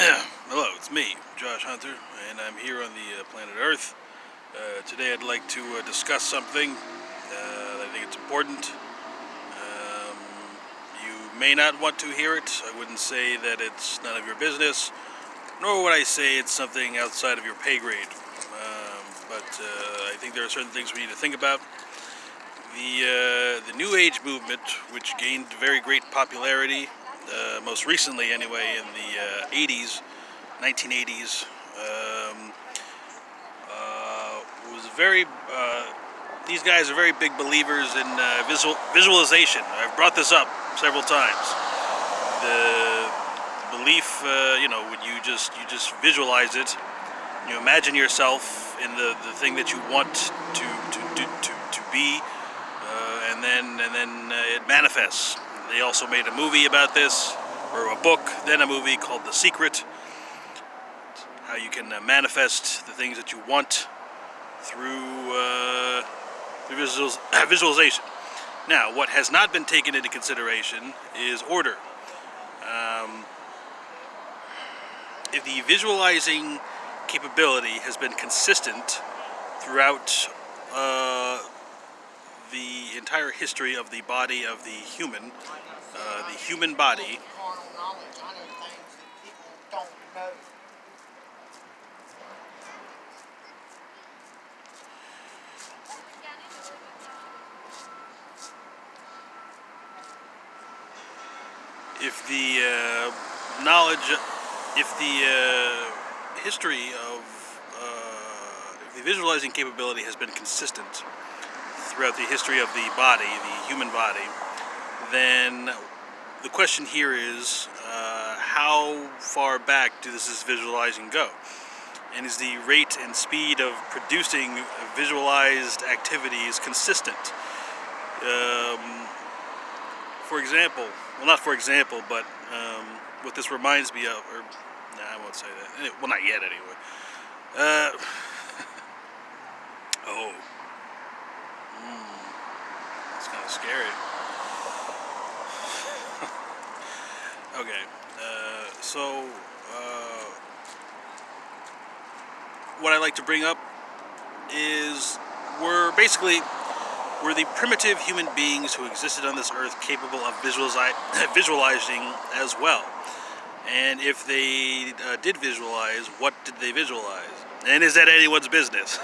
Hello, it's me, Josh Hunter, and I'm here on the planet Earth. Today I'd like to discuss something that I think it's important. You may not want to hear it. I wouldn't say that it's none of your business, nor would I say it's something outside of your pay grade. But I think there are certain things we need to think about. The New Age movement, which gained very great popularity, most recently anyway, in the 80s, 1980s, was very. These guys are very big believers in visualization. I've brought this up several times. The belief, when you just visualize it, you imagine yourself in the thing that you want to be, and then it manifests. They also made a movie about this, or a book, then a movie called The Secret. How you can manifest the things that you want through visualization. Now, what has not been taken into consideration is order. If the visualizing capability has been consistent throughout the entire history of the body of the human body. If the knowledge, if the history of if the visualizing capability has been consistent throughout the history of the body, the human body, then the question here is, how far back does this visualizing go? And is the rate and speed of producing visualized activities consistent? For example, well, not for example, but what this reminds me of, or I won't say that. Well, not yet, anyway. Oh, it's kind of scary. Okay, so what I like to bring up is we're the primitive human beings who existed on this earth capable of visualizing as well. And if they did visualize, what did they visualize? And is that anyone's business?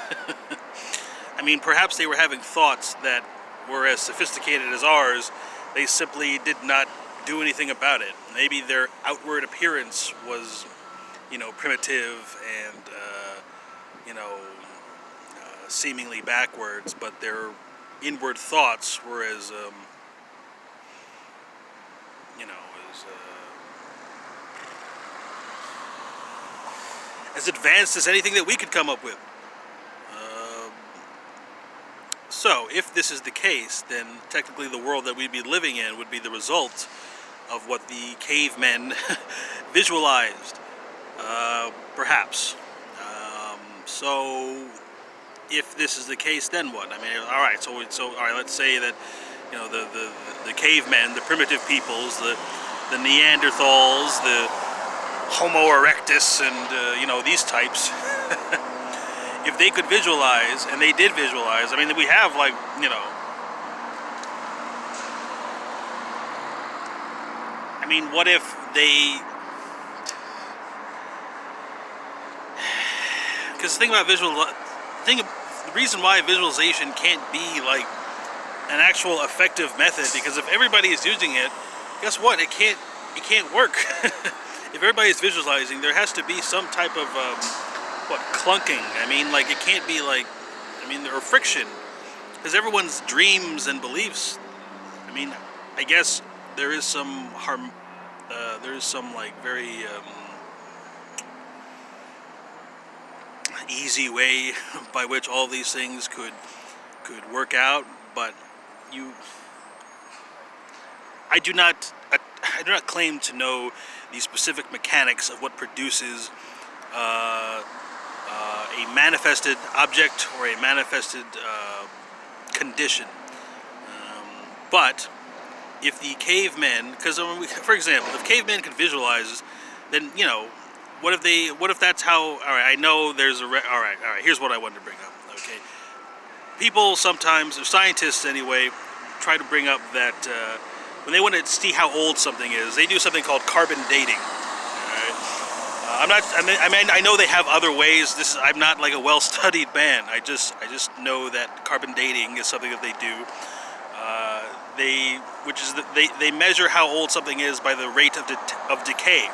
I mean, perhaps they were having thoughts that were as sophisticated as ours. They simply did not do anything about it. Maybe their outward appearance was, primitive and, seemingly backwards, but their inward thoughts were as as advanced as anything that we could come up with. So if this is the case, then technically the world that we'd be living in would be the result of what the cavemen visualized, perhaps. So if this is the case, then what? I mean, all right. So all right. Let's say that the cavemen, the primitive peoples, the Neanderthals, the Homo erectus, and these types. If they could visualize, and they did visualize, I mean, we have I mean, what if they? Because the thing about the reason why visualization can't be like an actual effective method, because if everybody is using it, guess what? It can't work. If everybody is visualizing, there has to be some type of clunking. I mean, like, it can't be like, or friction, because everyone's dreams and beliefs. I mean, I guess there is some harm. There is some like very easy way by which all these things could work out, but I do not claim to know the specific mechanics of what produces a manifested object or a manifested condition. But if the cavemen, because for example, if cavemen could visualize, then What if they? What if that's how? All right, I know there's a. All right. Here's what I wanted to bring up. Okay, people sometimes, or scientists anyway, try to bring up that when they want to see how old something is, they do something called carbon dating. All right. I'm not. I know they have other ways. I'm not like a well-studied man. I just know that carbon dating is something that they do. They measure how old something is by the rate of decay.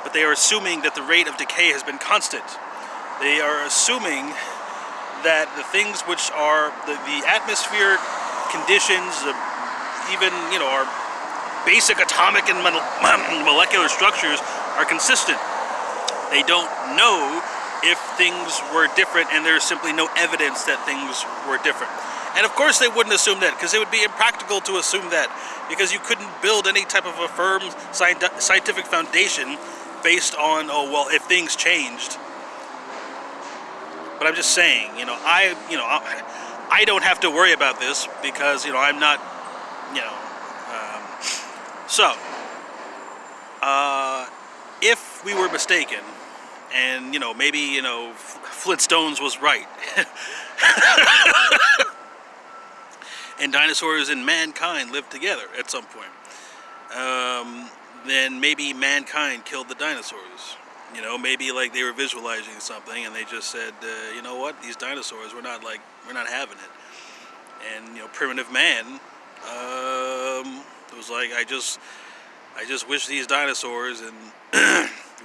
But they are assuming that the rate of decay has been constant. They are assuming that the things which are the atmospheric conditions, even our basic atomic and molecular structures are consistent. They don't know if things were different, and there's simply no evidence that things were different. And of course they wouldn't assume that, because it would be impractical to assume that, because you couldn't build any type of a firm scientific foundation based on, oh well, if things changed. But I'm just saying, I don't have to worry about this, because I'm not, so if we were mistaken, and maybe Flintstones was right, and dinosaurs and mankind lived together at some point, then maybe mankind killed the dinosaurs. Maybe like they were visualizing something and they just said, you know what, these dinosaurs, we're not having it. And primitive man was like, I just wish these dinosaurs and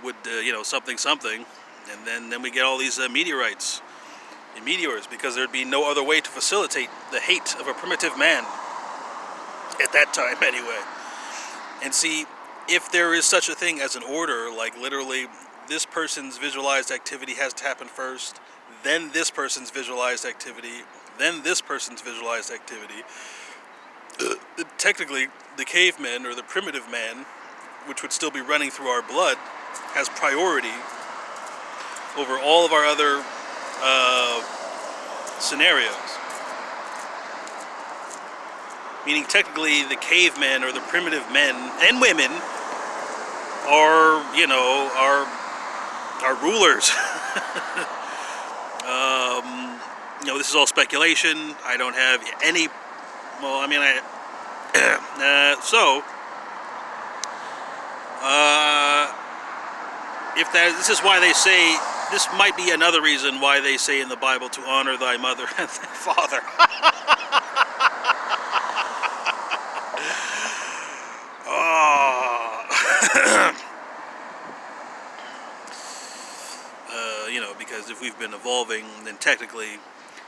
would something, and then we get all these meteorites and meteors, because there'd be no other way to facilitate the hate of a primitive man at that time anyway. And see, if there is such a thing as an order, like literally this person's visualized activity has to happen first, then this person's visualized activity, then this person's visualized activity, technically the caveman or the primitive man, which would still be running through our blood, has priority over all of our other scenarios. Meaning technically the cavemen or the primitive men and women are rulers. This is all speculation. I don't have any, if this is why they say, this might be another reason why they say in the Bible to honor thy mother and thy father. Because if we've been evolving, then technically,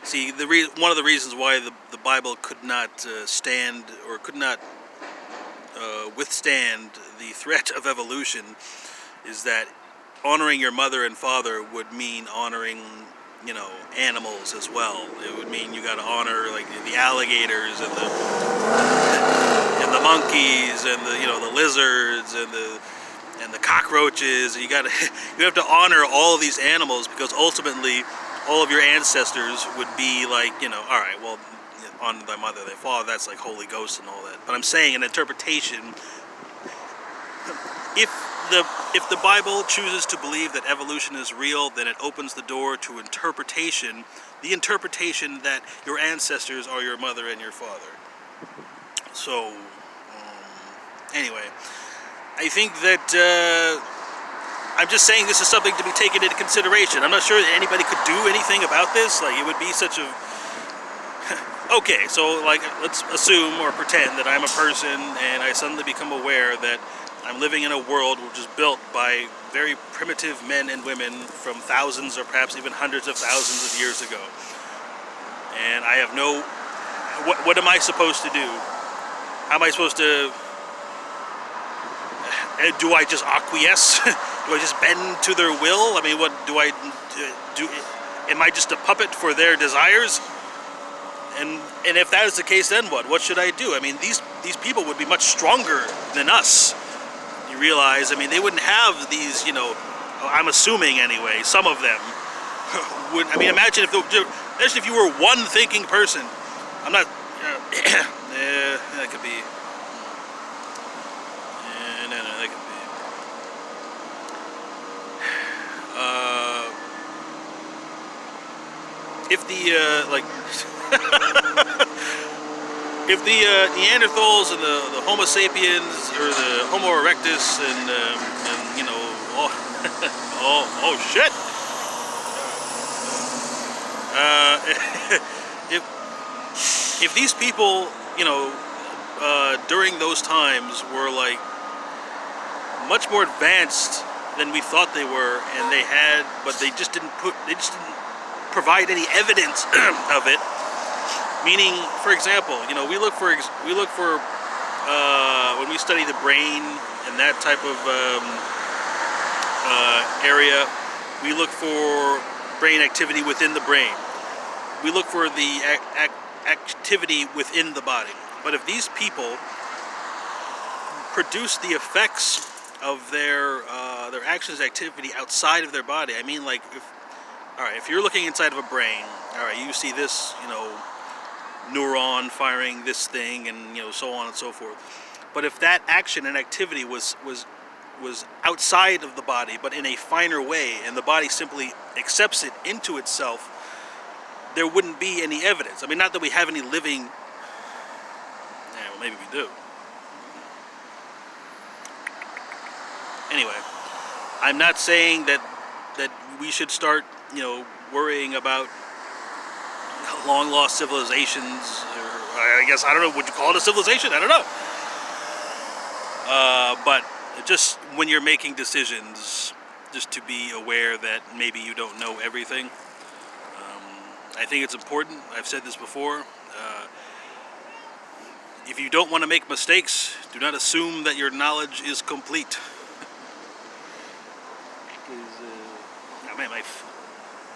see, one of the reasons why the Bible could not stand, or could not withstand the threat of evolution, is that honoring your mother and father would mean honoring, animals as well. It would mean you got to honor like the alligators and the monkeys and the lizards and the cockroaches. You have to honor all of these animals, because ultimately all of your ancestors would be like, all right, well, honor thy mother, thy father, that's like Holy Ghost and all that. But I'm saying an interpretation, if the Bible chooses to believe that evolution is real, then it opens the door to interpretation, the interpretation that your ancestors are your mother and your father. So, anyway, I think that I'm just saying this is something to be taken into consideration. I'm not sure that anybody could do anything about this. Like, it would be such a... Okay, so like, let's assume or pretend that I'm a person and I suddenly become aware that I'm living in a world which is built by very primitive men and women from thousands or perhaps even hundreds of thousands of years ago. And I have no... What am I supposed to do? How am I supposed to... Do I just acquiesce? Do I just bend to their will? I mean, what do I do? Am I just a puppet for their desires? And if that is the case, then what? What should I do? I mean, these people would be much stronger than us. You realize? I mean, they wouldn't have these, I'm assuming anyway, some of them would. I mean, imagine if you were one thinking person. I'm not. That could be. No, that could be. if the if the Neanderthals and the Homo sapiens or the Homo erectus and you know, oh shit. If these people, you know, during those times were like much more advanced than we thought they were, and but they just didn't provide any evidence of it. Meaning, for example, you know, we look for when we study the brain and that type of area, we look for brain activity within the brain. We look for the activity within the body. But if these people produce the effects of their actions, activity outside of their body, I mean, like, if you're looking inside of a brain, all right, you see this, you know, neuron firing this thing, and you know, so on and so forth. But if that action and activity was outside of the body, but in a finer way, and the body simply accepts it into itself, there wouldn't be any evidence. I mean, not that we have any living. Yeah, well, maybe we do. Anyway, I'm not saying that we should start, you know, worrying about long lost civilizations, or I guess, I don't know, would you call it a civilization? I don't know. But just when you're making decisions, just to be aware that maybe you don't know everything. I think it's important. I've said this before. If you don't want to make mistakes, do not assume that your knowledge is complete. Oh man,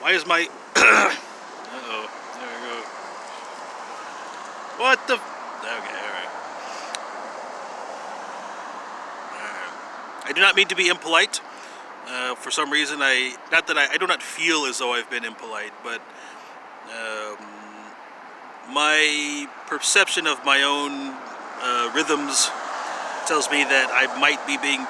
why is my uh-oh, there we go. What the okay, alright. I do not mean to be impolite. For some reason, I do not feel as though I've been impolite, but my perception of my own rhythms tells me that I might be being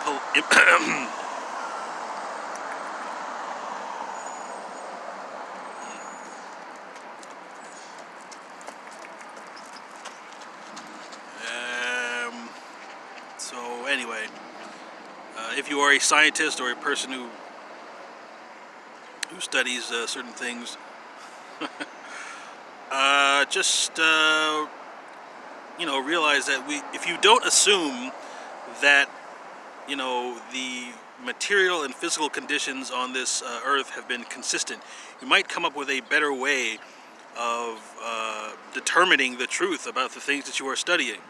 so anyway, if you are a scientist or a person who studies certain things, just you know, realize that if you don't assume that, you know, the material and physical conditions on this earth have been consistent, you might come up with a better way of determining the truth about the things that you are studying.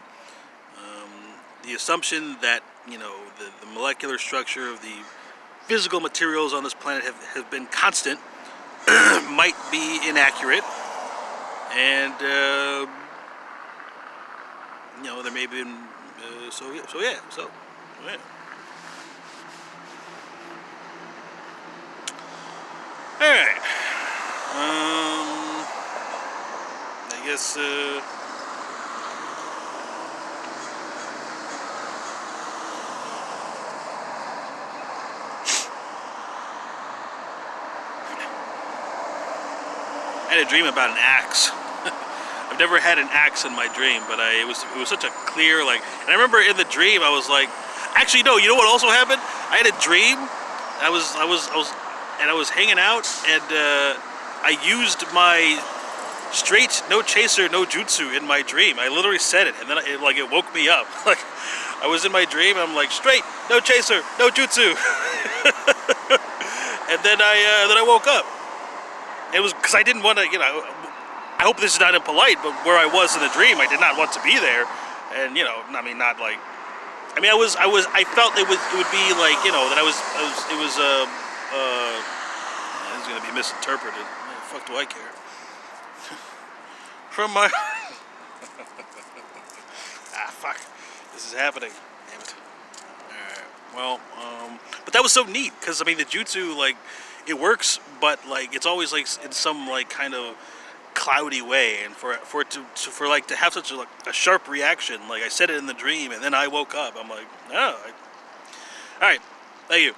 The assumption that, you know, the molecular structure of the physical materials on this planet have been constant might be inaccurate, and you know, there may have been so yeah. All right. I guess I had a dream about an axe. I've never had an axe in my dream, but it was such a clear, like, and I remember in the dream I was like, actually no, you know what also happened? I had a dream. I was hanging out, and I used my straight no chaser no jutsu in my dream. I literally said it, and then it woke me up. Like, I was in my dream, and I'm like, straight no chaser no jutsu. And then I woke up. It was because I didn't want to, you know, I hope this is not impolite, but where I was in the dream, I did not want to be there. And, you know, I mean, not like, I mean, I felt it would be like, you know, that it was going to be misinterpreted. What the fuck do I care? From my, fuck, this is happening. Damn it. Alright, well, but that was so neat, because, I mean, the jutsu, like, it works, but like it's always like in some like kind of cloudy way, and for it to have such a sharp reaction, like I said it in the dream and then I woke up, I'm like, oh, all right, thank you.